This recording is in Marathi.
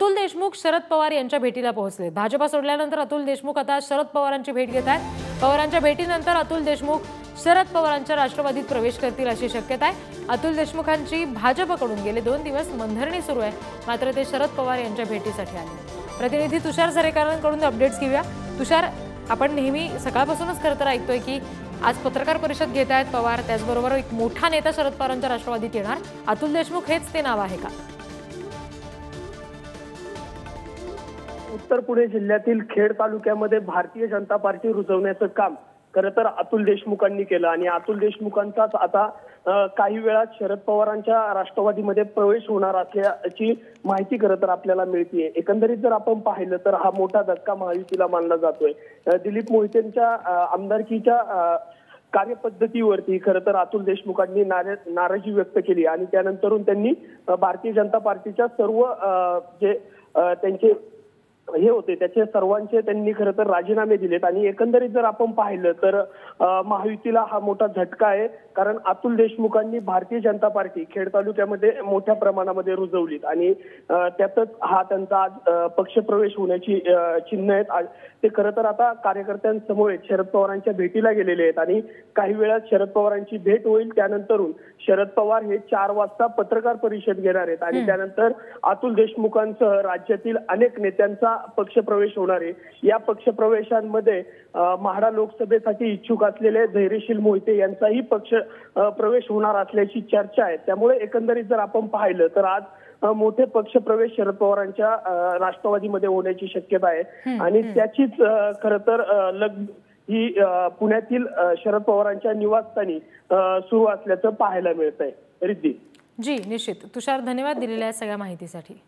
अतुल देशमुख शरद पवार यांच्या भेटीला पोहोचले। भाजपा सोडल्यानंतर अतुल देशमुख आता शरद पवारांची भेट घेत आहेत। पवारांच्या भेटीनंतर अतुल देशमुख शरद पवारांच्या राष्ट्रवादीत प्रवेश करतील अशी शक्यता आहे। अतुल देशमुखांची भाजपकडून गेले 2 दिवस मनधरणी सुरू आहे, मात्र ते शरद पवार यांच्या भेटीसाठी आले। प्रतिनिधी तुषार सरेकरांकडून अपडेट्स घेऊया। तुषार, आपण नेहमी सकाळपासूनच खरं तर ऐकतोय की आज पत्रकार परिषद घेत आहेत पवार, त्याचबरोबर एक मोठा नेता शरद पवारांच्या राष्ट्रवादीत येणार। अतुल देशमुख हेच ते नाव आहे का? उत्तर पुणे जिल्ह्यातील खेड तालुक्यामध्ये भारतीय जनता पार्टी रुजवण्याचं काम खरं तर अतुल देशमुखांनी केलं आणि अतुल देशमुखांचाच आता काही वेळात शरद पवारांच्या राष्ट्रवादीमध्ये प्रवेश होणार असल्याची माहिती खरं तर आपल्याला मिळते। एकंदरीत जर आपण पाहिलं तर हा मोठा धक्का महायुतीला मानला जातोय। दिलीप मोहितेंच्या आमदारकीच्या कार्यपद्धतीवरती खरं तर अतुल देशमुखांनी नाराजी व्यक्त केली आणि त्यानंतरून त्यांनी भारतीय जनता पार्टीच्या सर्व जे त्यांचे हे होते त्याचे सर्वांचे त्यांनी खरं तर राजीनामे दिलेत आणि एकंदरीत जर आपण पाहिलं तर महायुतीला हा मोठा झटका आहे, कारण अतुल देशमुखांनी भारतीय जनता पार्टी खेड तालुक्यामध्ये मोठ्या प्रमाणामध्ये रुजवलीत आणि त्यातच हा त्यांचा आज पक्षप्रवेश होण्याची चिन्ह आहेत। ते खरं तर आता कार्यकर्त्यांसमोर शरद पवारांच्या भेटीला गेलेले आहेत आणि काही वेळात शरद पवारांची भेट होईल। त्यानंतरून शरद पवार हे 4 वाजता पत्रकार परिषद घेणार आहेत आणि त्यानंतर अतुल देशमुखांसह राज्यातील अनेक नेत्यांचा पक्षप्रवेश होणार आहे। या पक्षप्रवेशांमध्ये म्हाडा लोकसभेसाठी इच्छुक असलेले धैर्यशील मोहिते यांचाही पक्ष प्रवेश होणार असल्याची चर्चा आहे। त्यामुळे एकंदरीत जर आपण पाहिलं तर आज मोठे पक्षप्रवेश शरद पवारांच्या राष्ट्रवादीमध्ये होण्याची शक्यता आहे आणि त्याचीच खरं तर ही पुण्यातील शरद पवारांच्या निवासस्थानी सुरू असल्याचं पाहायला मिळतंय। रिद्धी जी, निश्चित तुषार, धन्यवाद दिलेल्या सगळ्या माहितीसाठी।